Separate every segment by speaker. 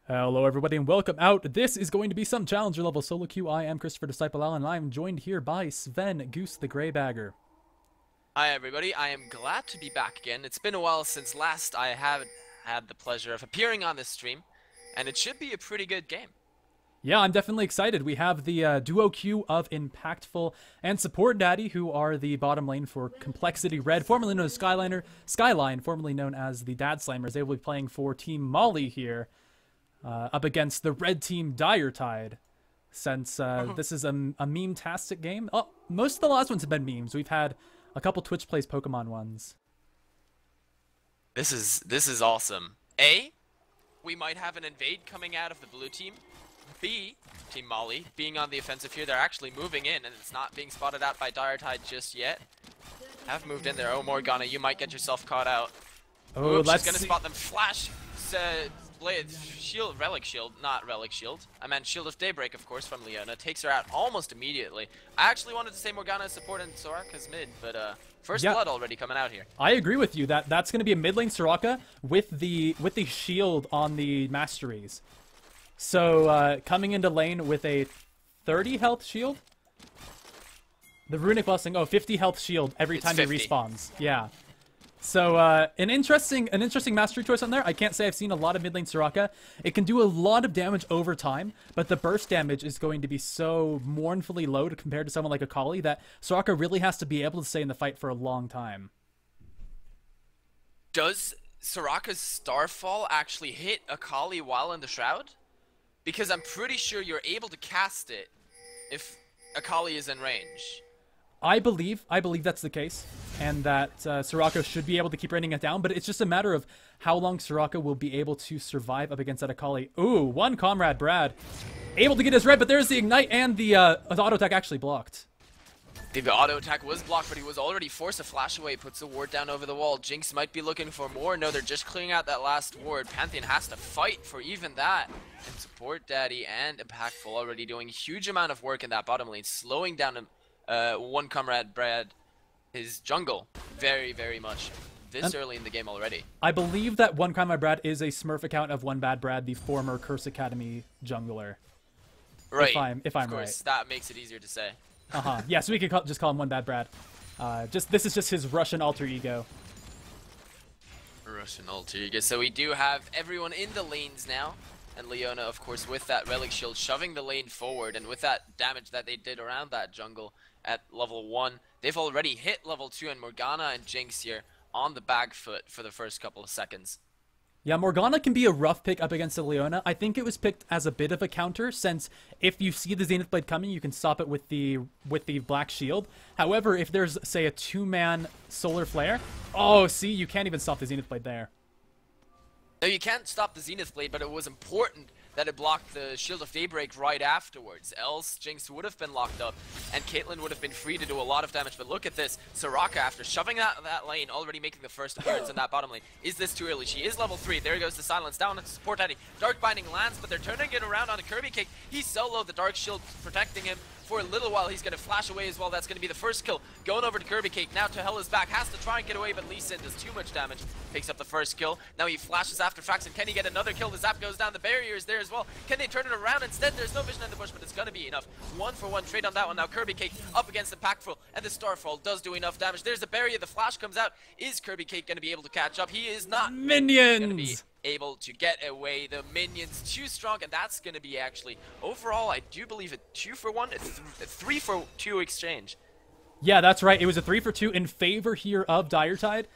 Speaker 1: Hello everybody and welcome out. This is going to be some Challenger level solo queue. I am Christopher Disciple Allen and I am joined here by Sven Goose the Greybagger.
Speaker 2: Hi everybody, I am glad to be back again. It's been a while since last I have had the pleasure of appearing on this stream, and it should be a pretty good game.
Speaker 1: Yeah, I'm definitely excited. We have the duo queue of Impactful and SupportDaddy, who are the bottom lane for Complexity Red, formerly known as Skyline, formerly known as the Dad Slammers. They will be playing for Team Molly here, up against the red team Dire Tide. Since this is a meme-tastic game. Oh, most of the last ones have been memes. We've had a couple Twitch Plays Pokemon ones.
Speaker 2: This is awesome. A, we might have an invade coming out of the blue team. B, Team Molly being on the offensive here. They're actually moving in, and it's not being spotted out by Dire Tide just yet. Have moved in there. Oh, Morgana, you might get yourself caught out.
Speaker 1: Oh,
Speaker 2: Oops,
Speaker 1: let's
Speaker 2: she's gonna
Speaker 1: see.
Speaker 2: spot them. Flash, relic shield, not relic shield. I meant Shield of Daybreak, of course, from Leona. Takes her out almost immediately. I actually wanted to say Morgana's support and Soraka's mid, but first blood already coming out here.
Speaker 1: I agree with you. That's going to be a mid lane Soraka with the shield on the masteries. So coming into lane with a 30 health shield. The runic blessing. Oh, 50 health shield every time he respawns. Yeah. So an interesting mastery choice on there. I can't say I've seen a lot of mid lane Soraka. It can do a lot of damage over time, but the burst damage is going to be so mournfully low compared to someone like Akali that Soraka really has to be able to stay in the fight for a long time.
Speaker 2: Does Soraka's Starfall actually hit Akali while in the Shroud? Because I'm pretty sure you're able to cast it if Akali is in range.
Speaker 1: I believe that's the case, and that Soraka should be able to keep raining it down, but it's just a matter of how long Soraka will be able to survive up against that Akali. Ooh, one comrade, Brad, able to get his red, but there's the ignite, and the auto attack actually blocked.
Speaker 2: The auto attack was blocked, but he was already forced to flash away. Puts the ward down over the wall. Jinx might be looking for more. No, they're just clearing out that last ward. Pantheon has to fight for even that. And SupportDaddy and Impactful already doing a huge amount of work in that bottom lane, slowing down one comrade Brad, his jungle, very, very much this early in the game already.
Speaker 1: I believe that one comrade Brad is a Smurf account of One Bad Brad, the former Curse Academy jungler.
Speaker 2: Right.
Speaker 1: If I'm
Speaker 2: of course,
Speaker 1: right.
Speaker 2: that makes it easier to say.
Speaker 1: Yeah, so we could just call him One Bad Brad. This is just his Russian alter ego.
Speaker 2: Russian alter ego. So we do have everyone in the lanes now. And Leona, of course, with that relic shield, shoving the lane forward. And with that damage that they did around that jungle at level 1, they've already hit level 2. And Morgana and Jinx here on the back foot for the first couple of seconds.
Speaker 1: Yeah, Morgana can be a rough pick up against the Leona. I think it was picked as a bit of a counter, since if you see the Zenith Blade coming, you can stop it with the Black Shield. However, if there's, say, a 2-man Solar Flare, oh, see, you can't even stop the Zenith Blade there.
Speaker 2: No, you can't stop the Zenith Blade, but it was important that it blocked the Shield of Daybreak right afterwards. Else, Jinx would have been locked up, and Caitlyn would have been free to do a lot of damage. But look at this. Soraka, after shoving that lane, already making the first appearance in that bottom lane. Is this too early? She is level 3. There goes the silence down to SupportDaddy. Dark Binding lands, but they're turning it around on a Kirby kick. He's solo, the Dark Shield protecting him. For a little while, he's going to flash away as well. That's going to be the first kill. Going over to Kirby Cake. Now to Hell is back. Has to try and get away, but Lee Sin does too much damage. Picks up the first kill. Now he flashes after Fraxon. Can he get another kill? The zap goes down. The barrier is there as well. Can they turn it around? Instead, there's no vision in the bush, but it's going to be enough. 1-for-1 trade on that one. Now Kirby Cake up against Impactful, and the Starfall does do enough damage. There's the barrier. The flash comes out. Is Kirby Cake going to be able to catch up? He is not.
Speaker 1: Minions!
Speaker 2: Able to get away. The minions too strong, and that's going to be actually overall, I do believe, a 2-for-1, a 3-for-2 exchange.
Speaker 1: Yeah, that's right. It was a 3-for-2 in favor here of Dire Tide.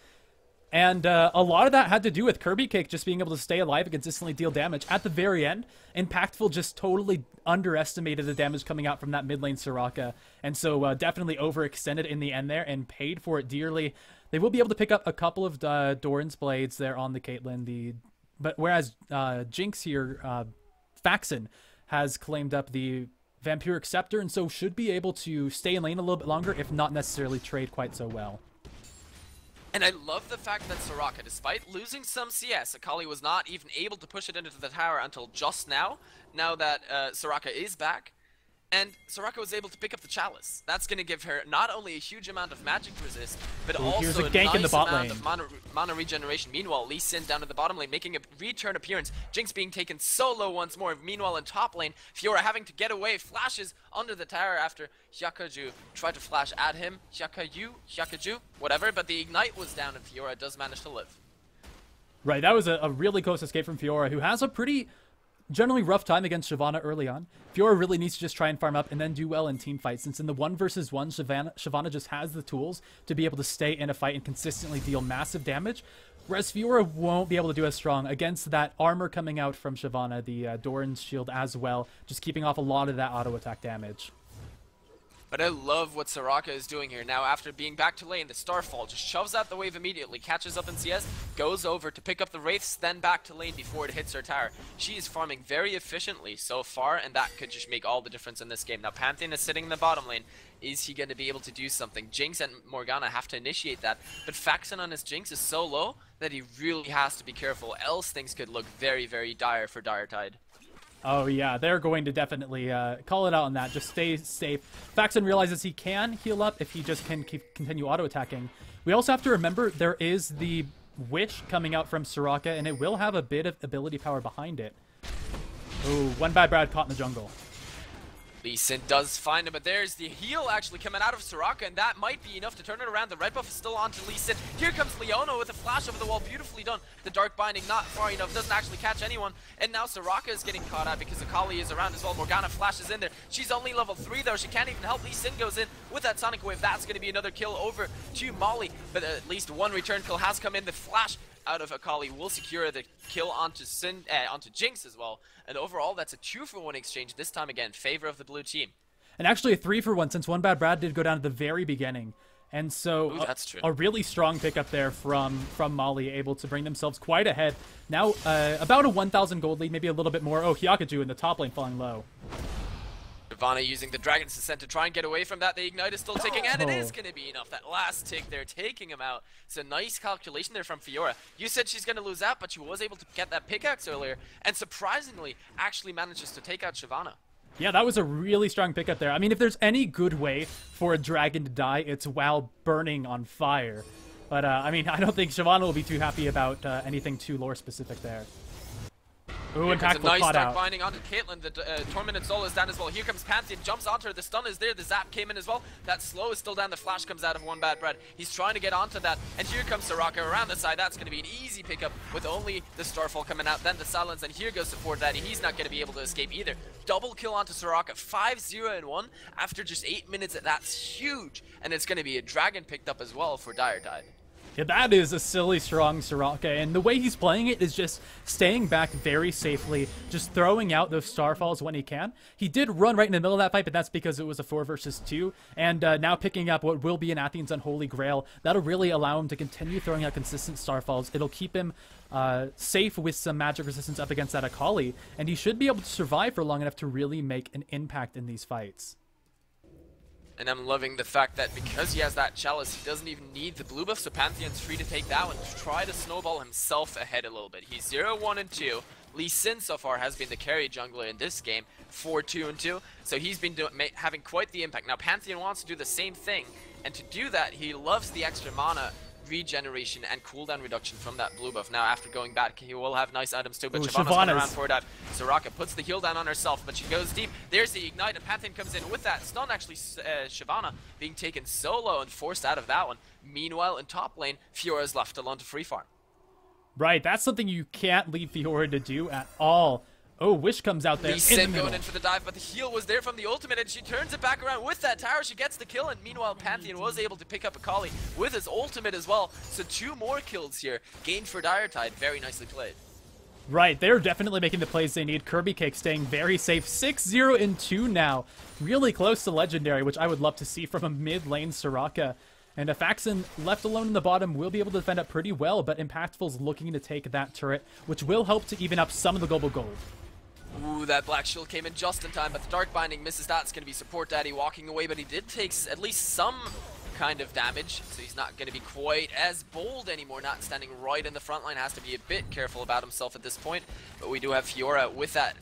Speaker 1: And a lot of that had to do with Kirby Cake just being able to stay alive and consistently deal damage. At the very end, Impactful just totally underestimated the damage coming out from that mid lane Soraka. And so definitely overextended in the end there and paid for it dearly. They will be able to pick up a couple of Doran's Blades there on the Caitlyn. But whereas Jinx here, Faxon, has claimed up the Vampiric Scepter and so should be able to stay in lane a little bit longer, if not necessarily trade quite so well.
Speaker 2: And I love the fact that Soraka, despite losing some CS, Akali was not even able to push it into the tower until just now. Now that Soraka is back, And Soraka was able to pick up the Chalice. That's going to give her not only a huge amount of magic resist, but
Speaker 1: here's
Speaker 2: also
Speaker 1: a gank
Speaker 2: nice
Speaker 1: in the bot
Speaker 2: amount
Speaker 1: lane.
Speaker 2: of mana regeneration. Meanwhile, Lee Sin down in the bottom lane making a return appearance. Jinx being taken solo once more. Meanwhile, in top lane, Fiora having to get away, flashes under the tower after Hyakaju tried to flash at him. Hyakaju, whatever, but the Ignite was down and Fiora does manage to live.
Speaker 1: Right, that was a really close escape from Fiora, who has a pretty generally rough time against Shyvana early on. Fiora really needs to just try and farm up and then do well in team fights, since in the 1 versus 1, Shyvana just has the tools to be able to stay in a fight and consistently deal massive damage, whereas Fiora won't be able to do as strong against that armor coming out from Shyvana, the Doran's shield as well, just keeping off a lot of that auto attack damage.
Speaker 2: But I love what Soraka is doing here. Now, after being back to lane, the Starfall just shoves out the wave immediately, catches up in CS, goes over to pick up the Wraiths, then back to lane before it hits her tower. She is farming very efficiently so far, and that could just make all the difference in this game. Now, Pantheon is sitting in the bottom lane. Is he going to be able to do something? Jinx and Morgana have to initiate that, but Faxon on his Jinx is so low that he really has to be careful, else things could look very, very dire for Diretide.
Speaker 1: Oh yeah, they're going to definitely call it out on that. Just stay safe. Faxon realizes he can heal up if he just can continue auto-attacking. We also have to remember there is the Wish coming out from Soraka, and it will have a bit of ability power behind it. Ooh, one bad Brad caught in the jungle.
Speaker 2: Lee Sin does find him, but there's the heal actually coming out of Soraka, and that might be enough to turn it around. The red buff is still on to Lee Sin. Here comes Leona with a flash over the wall, beautifully done. The Dark Binding not far enough, doesn't actually catch anyone, and now Soraka is getting caught out because Akali is around as well. Morgana flashes in there. She's only level 3 though, she can't even help. Lee Sin goes in with that Sonic Wave. That's going to be another kill over to Molly, but at least one return kill has come in. The flash out of Akali will secure the kill onto Jinx as well, and overall that's a 2-for-1 exchange, this time again favor of the blue team.
Speaker 1: And actually a 3-for-1, since one bad Brad did go down at the very beginning. And so
Speaker 2: Ooh, that's true.
Speaker 1: A really strong pickup there from Molly, able to bring themselves quite ahead. Now about a 1,000 gold lead, maybe a little bit more. Oh, Hyakaju in the top lane falling low.
Speaker 2: Shyvana using the Dragon's Descent to try and get away from that. The Ignite is still ticking, and it is going to be enough. That last tick there, taking him out. It's a nice calculation there from Fiora. You said she's going to lose out, but she was able to get that pickaxe earlier, and surprisingly, actually manages to take out Shyvana.
Speaker 1: Yeah, that was a really strong pickup there. I mean, if there's any good way for a dragon to die, it's while burning on fire. But, I mean, I don't think Shyvana will be too happy about anything too lore-specific there. Ooh, impactful
Speaker 2: a nice
Speaker 1: caught
Speaker 2: Dark
Speaker 1: out.
Speaker 2: Binding onto Caitlyn. The Tormented Soul is down as well. Here comes Pantheon, jumps onto her. The stun is there. The zap came in as well. That slow is still down. The flash comes out of one bad Brad. He's trying to get onto that. And here comes Soraka around the side. That's going to be an easy pickup with only the Starfall coming out. Then the silence. And here goes SupportDaddy. He's not going to be able to escape either. Double kill onto Soraka. 5-0-1 after just 8 minutes. That's huge. And it's going to be a dragon picked up as well for Diretide.
Speaker 1: Yeah, that is a silly strong Soraka, and the way he's playing it is just staying back very safely, just throwing out those Starfalls when he can. He did run right in the middle of that fight, but that's because it was a 4 versus 2, and now picking up what will be an Athene's Unholy Grail, that'll really allow him to continue throwing out consistent Starfalls. It'll keep him safe with some magic resistance up against that Akali, and he should be able to survive for long enough to really make an impact in these fights.
Speaker 2: And I'm loving the fact that because he has that Chalice, he doesn't even need the blue buff, so Pantheon's free to take that one, to try to snowball himself ahead a little bit. He's 0-1-2. Lee Sin so far has been the carry jungler in this game, 4-2-2, so he's been having quite the impact. Now Pantheon wants to do the same thing, and to do that, he loves the extra mana regeneration and cooldown reduction from that blue buff. Now after going back, he will have nice items too, but Shyvana's coming around for that. Soraka puts the heal down on herself, but she goes deep. There's the Ignite, and Pantheon comes in with that stun. Actually, Shyvana being taken solo and forced out of that one. Meanwhile, in top lane, Fiora's left alone to free farm.
Speaker 1: Right, that's something you can't leave Fiora to do at all. Oh, Wish comes out there
Speaker 2: Lee Sin going in for the dive, but the heal was there from the ultimate, and she turns it back around with that tower. She gets the kill, and meanwhile, Pantheon was able to pick up Akali with his ultimate as well. So 2 more kills here, gained for Diretide. Very nicely played.
Speaker 1: Right, they're definitely making the plays they need. Kirby Cake staying very safe. 6-0-2 now. Really close to Legendary, which I would love to see from a mid-lane Soraka. And Faxon, left alone in the bottom, will be able to defend up pretty well, but Impactful's looking to take that turret, which will help to even up some of the global gold.
Speaker 2: Ooh, that Black Shield came in just in time, but the Dark Binding misses that. It's going to be SupportDaddy walking away, but he did take at least some kind of damage, so he's not going to be quite as bold anymore, not standing right in the front line, has to be a bit careful about himself at this point. But we do have Fiora with that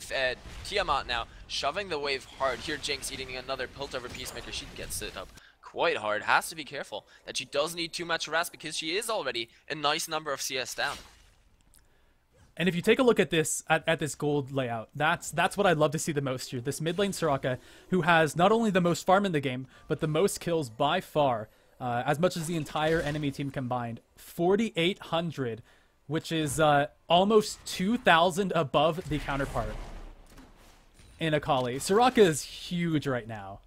Speaker 2: Tiamat now, shoving the wave hard. Here Jinx eating another Piltover Peacemaker, she gets it up quite hard, has to be careful that she doesn't need too much rest because she is already a nice number of CS down.
Speaker 1: And if you take a look at this at this gold layout, that's what I'd love to see the most here. This mid lane Soraka, who has not only the most farm in the game, but the most kills by far, as much as the entire enemy team combined. 4,800, which is almost 2,000 above the counterpart in Akali. Soraka is huge right now.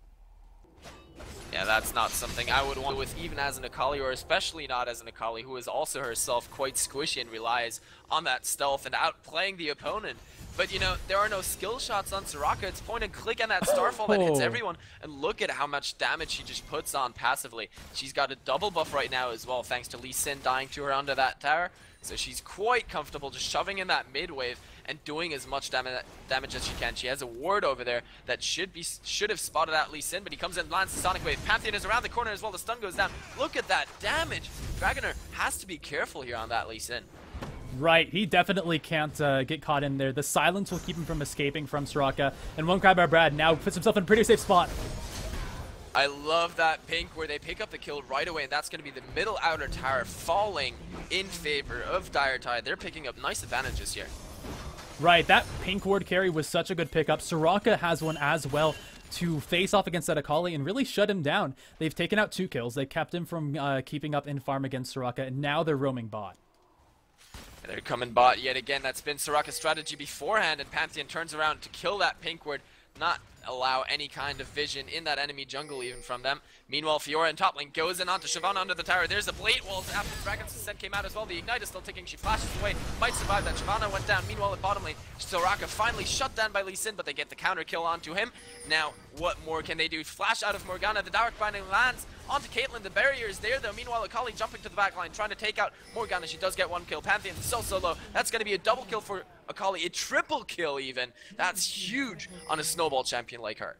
Speaker 2: Yeah, that's not something I would want with even as an Akali, or especially not as an Akali, who is also herself quite squishy and relies on that stealth and outplaying the opponent. But, you know, there are no skill shots on Soraka. It's point and click and that Starfall that hits everyone. And look at how much damage she just puts on passively. She's got a double buff right now as well, thanks to Lee Sin dying to her under that tower. So she's quite comfortable just shoving in that mid wave and doing as much damage as she can. She has a ward over there that should have spotted out Lee Sin, but he comes in, lands the Sonic Wave. Pantheon is around the corner as well. The stun goes down. Look at that damage. Dragoner has to be careful here on that Lee Sin.
Speaker 1: Right, he definitely can't get caught in there. The silence will keep him from escaping from Soraka. And one grab by Brad now puts himself in a pretty safe spot.
Speaker 2: I love that pink where they pick up the kill right away, and that's going to be the middle outer tower falling in favor of Diretide. They're picking up nice advantages here.
Speaker 1: Right, that pink ward carry was such a good pickup. Soraka has one as well to face off against that Akali and really shut him down. They've taken out 2 kills. They kept him from keeping up in farm against Soraka, and now they're roaming bot.
Speaker 2: They're coming bot yet again. That's been Soraka's strategy beforehand, and Pantheon turns around to kill that pink ward, not allow any kind of vision in that enemy jungle even from them. Meanwhile, Fiora in top lane goes in onto Shyvana under the tower. There's a Blade Wall after Dragon's Ascent came out as well. The Ignite is still ticking. She flashes away. Might survive that. Shyvana went down. Meanwhile, at bottom lane, Soraka finally shut down by Lee Sin, but they get the counter kill onto him. Now, what more can they do? Flash out of Morgana. The Dark Binding lands onto Caitlyn. The barrier is there, though. Meanwhile, Akali jumping to the back line, trying to take out Morgana. She does get 1 kill. Pantheon so low. That's going to be a double kill for Akali. A triple kill, even. That's huge on a snowball champion like her.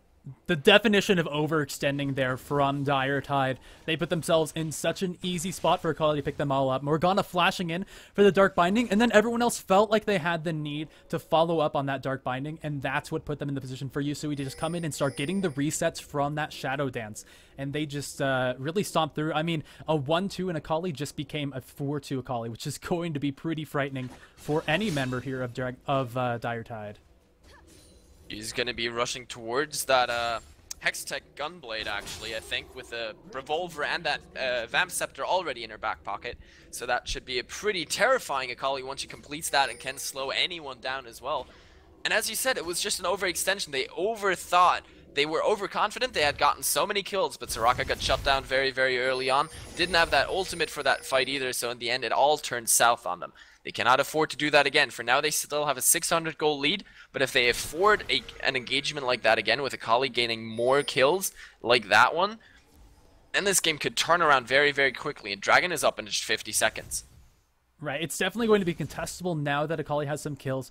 Speaker 1: The definition of overextending there from Diretide. They put themselves in such an easy spot for Akali to pick them all up. Morgana flashing in for the Dark Binding, and then everyone else felt like they had the need to follow up on that Dark Binding, and that's what put them in the position for Yusui to just come in and start getting the resets from that Shadow Dance. And they just really stomped through. I mean, a 1-2 in Akali just became a 4-2 Akali, which is going to be pretty frightening for any member here of Diretide.
Speaker 2: He's going to be rushing towards that Hextech Gunblade, actually, I think, with a Revolver and that Vamp Scepter already in her back pocket. So that should be a pretty terrifying Akali once she completes that and can slow anyone down as well. And as you said, it was just an overextension. They overthought. They were overconfident. They had gotten so many kills, but Soraka got shut down very, very early on. Didn't have that ultimate for that fight either, so in the end, it all turned south on them. They cannot afford to do that again. For now, they still have a 600 goal lead, but if they afford an engagement like that again with Akali gaining more kills like that one, then this game could turn around very, very quickly, and Dragon is up in just 50 seconds.
Speaker 1: Right, it's definitely going to be contestable now that Akali has some kills,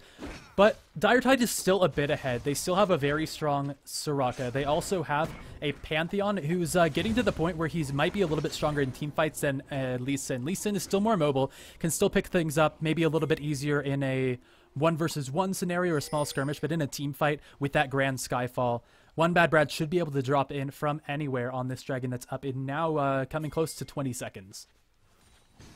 Speaker 1: but Diretide is still a bit ahead. They still have a very strong Soraka. They also have a Pantheon who's getting to the point where he might be a little bit stronger in team fights than Lee Sin. Lee Sin is still more mobile, can still pick things up, maybe a little bit easier in a 1-versus-1 scenario or a small skirmish, but in a team fight with that Grand Skyfall, One Bad Brad should be able to drop in from anywhere on this Dragon that's up in now coming close to 20 seconds.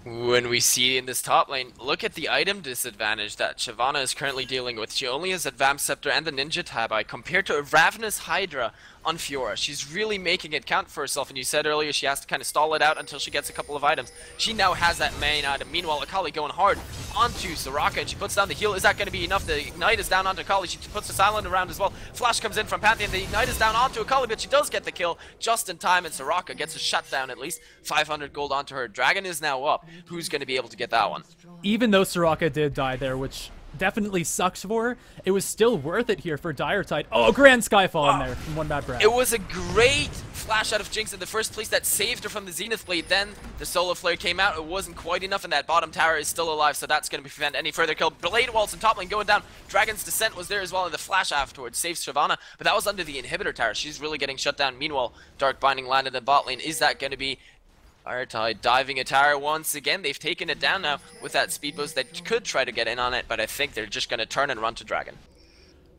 Speaker 2: When we see in this top lane, look at the item disadvantage that Shyvana is currently dealing with. She only has Advanced Scepter and the Ninja Tabi compared to a Ravenous Hydra on Fiora. She's really making it count for herself, and you said earlier she has to kind of stall it out until she gets a couple of items. She now has that main item. Meanwhile, Akali going hard onto Soraka, and she puts down the heal. Is that going to be enough? The Ignite is down onto Akali. She puts the Silent around as well. Flash comes in from Pantheon. The Ignite is down onto Akali, but she does get the kill just in time, and Soraka gets a shutdown at least. 500 gold onto her. Dragon is now up. Who's going to be able to get that one?
Speaker 1: Even though Soraka did die there, which definitely sucks for her, it was still worth it here for Diretide. Oh, Grand Skyfall in there from one bad Brad.
Speaker 2: It was a great flash out of Jinx in the first place that saved her from the Zenith Blade. Then the Solar Flare came out. It wasn't quite enough, and that bottom tower is still alive, so that's going to prevent any further kill. Blade Waltz and top lane going down. Dragon's Descent was there as well, and the flash afterwards saves Shyvana, but that was under the inhibitor tower. She's really getting shut down. Meanwhile, Dark Binding landed in bot lane. Is that going to be Diretide diving a tower once again? They've taken it down now with that speed boost. They could try to get in on it, but I think they're just going to turn and run to Dragon.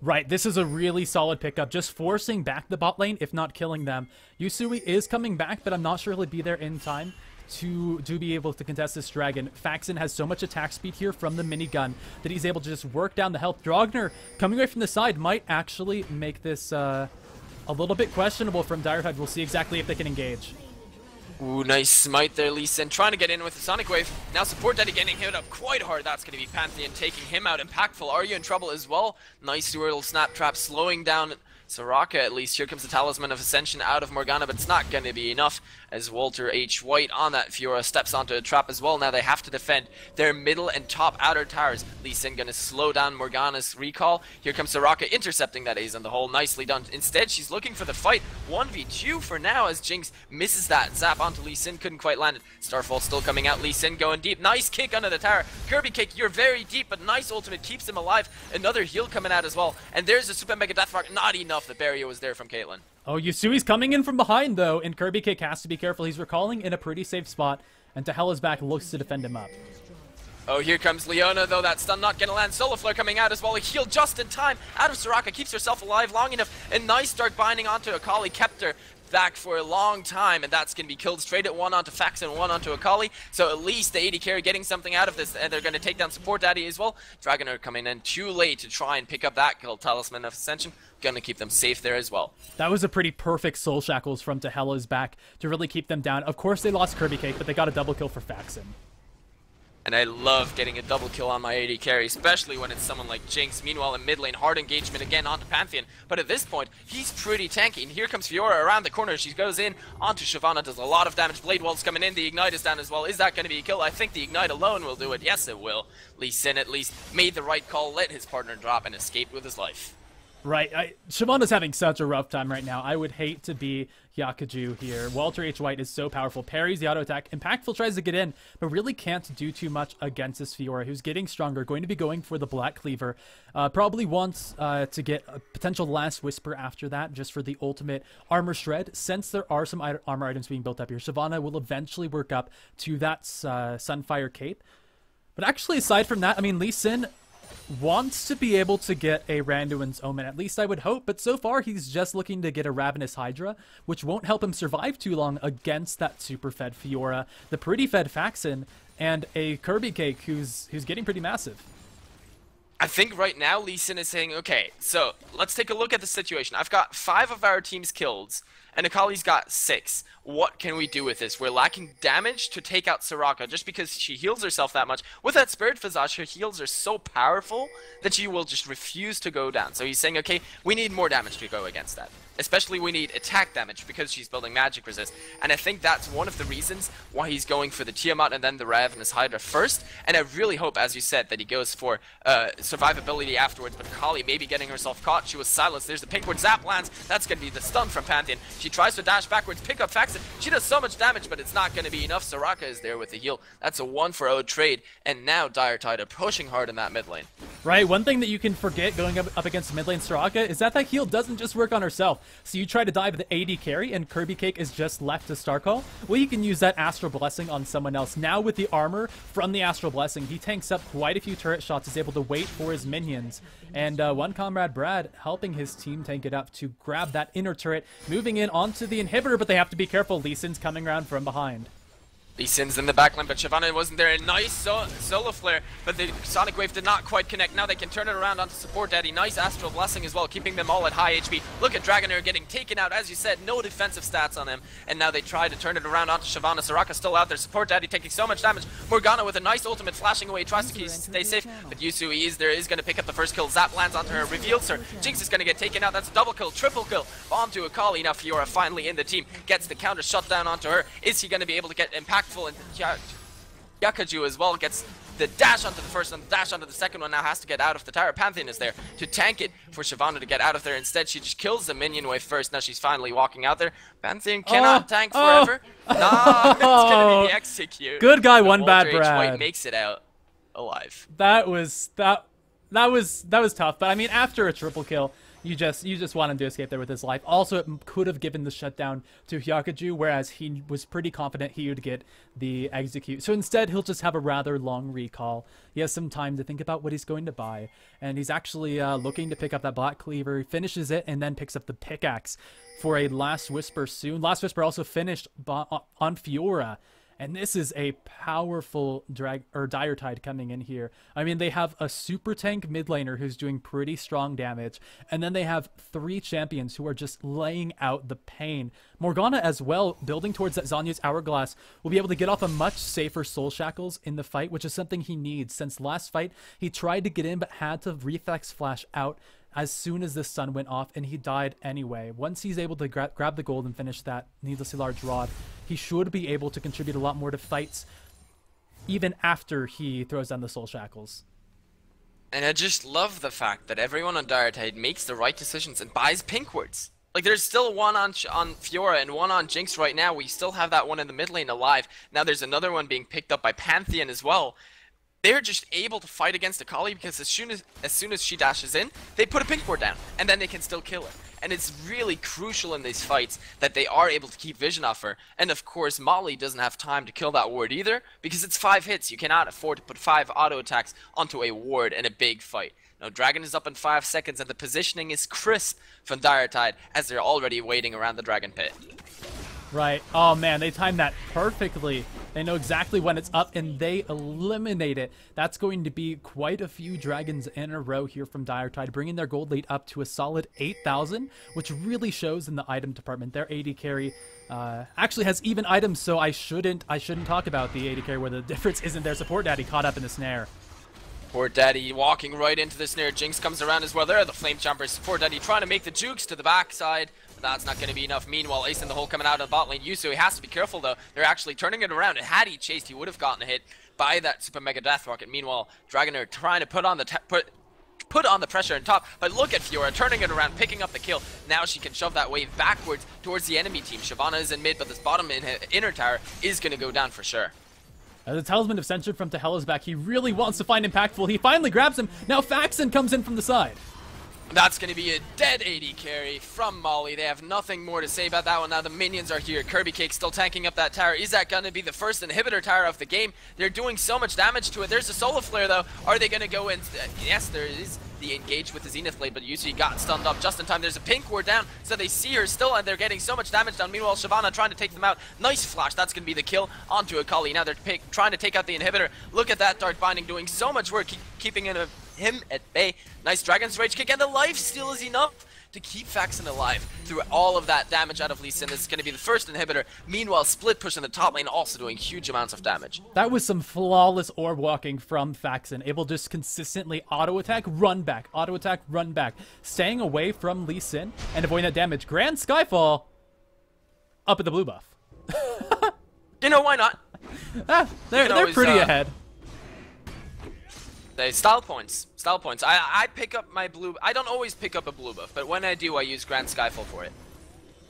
Speaker 1: Right, this is a really solid pickup, just forcing back the bot lane, if not killing them. Yusui is coming back, but I'm not sure he'll be there in time to be able to contest this Dragon. Faxon has so much attack speed here from the minigun that he's able to just work down the health. Drogner coming away from the side might actually make this a little bit questionable from Diretide. We'll see exactly if they can engage.
Speaker 2: Ooh, nice smite there, Lee Sin trying to get in with the Sonic Wave. Now SupportDaddy getting hit up quite hard. That's going to be Pantheon taking him out. Impactful, are you in trouble as well? Nice little snap trap slowing down Soraka at least. Here comes the Talisman of Ascension out of Morgana, but it's not going to be enough as Walter H. White on that Fiora steps onto a trap as well. Now they have to defend their middle and top outer towers. Lee Sin going to slow down Morgana's recall. Here comes Soraka intercepting that Ace on the hole. Nicely done. Instead, she's looking for the fight. 1v2 for now as Jinx misses that zap onto Lee Sin. Couldn't quite land it. Starfall still coming out. Lee Sin going deep. Nice kick under the tower. Kirby kick. You're very deep, but nice ultimate keeps him alive. Another heal coming out as well. And there's a Super Mega Deathmark. Not enough. The barrier was there from Caitlyn.
Speaker 1: Oh, Yusui's coming in from behind, though, and Kirby Kick has to be careful. He's recalling in a pretty safe spot, and Tahela's back looks to defend him up.
Speaker 2: Oh, here comes Leona, though. That stun not gonna land. Solar Flare coming out as well. A heal just in time. Out of Soraka, keeps herself alive long enough. And nice Dark Binding onto Akali. Kept her back for a long time, and that's going to be killed straight at one onto Fax and one onto Akali. So at least the AD carry getting something out of this, and they're going to take down SupportDaddy as well. Dragoner coming in too late to try and pick up that kill. Talisman of Ascension going to keep them safe there as well.
Speaker 1: That was a pretty perfect Soul Shackles from Tahela's back to really keep them down. Of course they lost Kirby Cake, but they got a double kill for Faxon.
Speaker 2: And I love getting a double kill on my AD carry, especially when it's someone like Jinx. Meanwhile, in mid lane, hard engagement again onto Pantheon. But at this point, he's pretty tanky. And here comes Fiora around the corner. She goes in onto Shyvana, does a lot of damage. Blade Wall's coming in. The Ignite is down as well. Is that going to be a kill? I think the Ignite alone will do it. Yes, it will. Lee Sin at least made the right call, let his partner drop, and escaped with his life.
Speaker 1: Right. Shyvana's having such a rough time right now. I would hate to be Yakuju here. Walter H. White is so powerful. Parries the auto attack. Impactful tries to get in, but really can't do too much against this Fiora, who's getting stronger. Going to be going for the Black Cleaver. Probably wants to get a potential Last Whisper after that, just for the ultimate armor shred. Since there are some armor items being built up here, Shyvana will eventually work up to that Sunfire Cape. But actually, aside from that, I mean, Lee Sin wants to be able to get a Randuin's Omen, at least I would hope, but so far he's just looking to get a Ravenous Hydra, which won't help him survive too long against that super fed Fiora, the pretty fed Faxon, and a Kirby Cake who's getting pretty massive.
Speaker 2: I think right now Lee Sin is saying, okay, so let's take a look at the situation. I've got 5 of our team's kills, and Akali's got 6. What can we do with this? We're lacking damage to take out Soraka just because she heals herself that much. With that Spirit Visage, her heals are so powerful that she will just refuse to go down. So he's saying, okay, we need more damage to go against that. Especially we need attack damage because she's building magic resist. And I think that's one of the reasons why he's going for the Tiamat and then the Ravenous Hydra first. And I really hope, as you said, that he goes for survivability afterwards. But Akali maybe getting herself caught. She was silenced. There's the Pinkward Zap lands. That's going to be the stun from Pantheon. She tries to dash backwards, pick up Faxon. She does so much damage, but it's not going to be enough. Soraka is there with the heal. That's a 1-for-0 trade. And now Diretide are pushing hard in that mid lane.
Speaker 1: Right, one thing that you can forget going up against mid lane Soraka is that heal doesn't just work on herself. So you try to dive the AD carry and Kirby Cake is just left to Starcall. Well, you can use that Astral Blessing on someone else. Now with the armor from the Astral Blessing, he tanks up quite a few turret shots, is able to wait for his minions. And one comrade, Brad, helping his team tank it up to grab that inner turret, moving in onto the inhibitor, but they have to be careful. Lee Sin's coming around from behind.
Speaker 2: Lee Sin's in the backline, but Shyvana wasn't there. A nice Solar Flare, but the Sonic Wave did not quite connect. Now they can turn it around onto SupportDaddy. Nice Astral Blessing as well, keeping them all at high HP. Look at Dragonair getting taken out. As you said, no defensive stats on him. And now they try to turn it around onto Shyvana. Soraka still out there. SupportDaddy taking so much damage. Morgana with a nice ultimate flashing away. Tries to stay safe, but Yusui is there. Is going to pick up the first kill. Zap lands onto her, reveals her. Jinx is going to get taken out. That's a double kill, triple kill. Onto Akali. Now Fiora finally in the team. Gets the counter shut down onto her. Is he going to be able to get impactful and Yakuju as well gets the dash onto the first one, the dash onto the second one now has to get out of the tower. Pantheon is there to tank it for Shyvana to get out of there. Instead, she just kills the minion wave first. Now she's finally walking out there. Pantheon cannot tank forever. Nah, it's gonna be the execute.
Speaker 1: Good guy,
Speaker 2: But
Speaker 1: one bad
Speaker 2: Walter H. White
Speaker 1: Brad.
Speaker 2: makes it out alive.
Speaker 1: That was tough. But I mean, after a triple kill, you just want him to escape there with his life. Also, it could have given the shutdown to Hyakaju, whereas he was pretty confident he would get the execute. So instead, he'll just have a rather long recall. He has some time to think about what he's going to buy, and he's actually looking to pick up that Black Cleaver. He finishes it and then picks up the pickaxe for a Last Whisper soon. Last Whisper also finished on Fiora. And this is a powerful Dire Tide coming in here. I mean, they have a super tank mid laner who's doing pretty strong damage. And then they have 3 champions who are just laying out the pain. Morgana as well, building towards that Zanya's Hourglass, will be able to get off a much safer Soul Shackles in the fight, which is something he needs. Since last fight, he tried to get in but had to reflex flash out as soon as the sun went off, and he died anyway. Once he's able to grab the gold and finish that needlessly large rod, he should be able to contribute a lot more to fights even after he throws down the Soul Shackles.
Speaker 2: And I just love the fact that everyone on Dire Tide makes the right decisions and buys pink wards. Like, there's still one on Fiora and one on Jinx right now. We still have that one in the mid lane alive. Now there's another one being picked up by Pantheon as well. They're just able to fight against Akali because as soon as she dashes in, they put a pink ward down, and then they can still kill her. And it's really crucial in these fights that they are able to keep vision off her. And of course, Molly doesn't have time to kill that ward either, because it's 5 hits. You cannot afford to put 5 auto attacks onto a ward in a big fight. Now, Dragon is up in 5 seconds, and the positioning is crisp from Dire Tide as they're already waiting around the Dragon Pit.
Speaker 1: Right. Oh, man, they timed that perfectly. They know exactly when it's up, and they eliminate it. That's going to be quite a few dragons in a row here from Dire Tide, bringing their gold lead up to a solid 8,000, which really shows in the item department. Their AD carry actually has even items, so I shouldn't talk about the AD carry where the difference isn't their SupportDaddy caught up in the snare.
Speaker 2: SupportDaddy walking right into the snare. Jinx comes around as well. There are the Flame Chompers. SupportDaddy trying to make the jukes to the backside. That's not going to be enough. Meanwhile, Ace in the hole coming out of the bot lane. Yusui has to be careful, though. They're actually turning it around. And had he chased, he would have gotten a hit by that Super Mega Death Rocket. Meanwhile, Dragonair trying to put on the pressure on top. But look at Fiora turning it around, picking up the kill. Now she can shove that wave backwards towards the enemy team. Shyvana is in mid, but this bottom inner tower is going to go down for sure.
Speaker 1: The Talisman of Censure from Tahel is back. He really wants to find Impactful. He finally grabs him. Now Faxon comes in from the side.
Speaker 2: That's going to be a dead AD carry from Molly. They have nothing more to say about that one. Now the minions are here. Kirby Cake still tanking up that tower. Is that going to be the first inhibitor tower of the game? They're doing so much damage to it. There's a Solar Flare, though. Are they going to go in? Yes, there is the engage with the Zenith Blade, but Yusui got stunned up just in time. There's a pink ward down, so they see her still, and they're getting so much damage down. Meanwhile, Shyvana trying to take them out. Nice flash. That's going to be the kill onto Akali. Now they're trying to take out the inhibitor. Look at that Dark Binding doing so much work, keeping him at bay. Nice Dragon's Rage kick, and the life steal is enough to keep Faxon alive through all of that damage out of Lee Sin. This is going to be the first inhibitor. Meanwhile, Split Push in the top lane also doing huge amounts of damage.
Speaker 1: That was some flawless orb walking from Faxon, able to just consistently auto attack, run back, staying away from Lee Sin and avoiding that damage. Grand Skyfall up at the blue buff.
Speaker 2: You know, why not?
Speaker 1: They're pretty ahead.
Speaker 2: Style points. I pick up my blue. I don't always pick up a blue buff, but when I do, I use Grand Skyfall for it.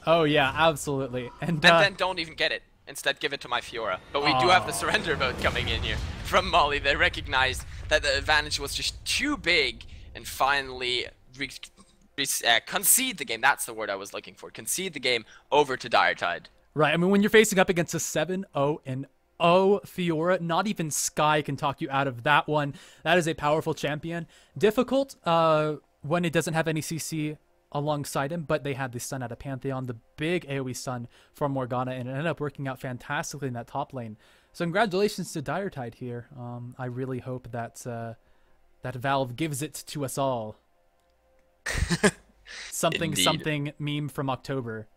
Speaker 1: Oh yeah, absolutely. And
Speaker 2: then don't even get it. Instead, give it to my Fiora. But we do have the surrender vote coming in here from Molly. They recognized that the advantage was just too big and finally concede the game. That's the word I was looking for. Concede the game over to Dire Tide.
Speaker 1: Right. I mean, when you're facing up against a 7-0 Fiora, not even Sky can talk you out of that one. That is a powerful champion. Difficult when it doesn't have any CC alongside him, but they had the stun out of Pantheon, the big AoE stun from Morgana, and it ended up working out fantastically in that top lane. So congratulations to Dire Tide here. I really hope that that Valve gives it to us all. Something
Speaker 2: Indeed.
Speaker 1: something meme from October.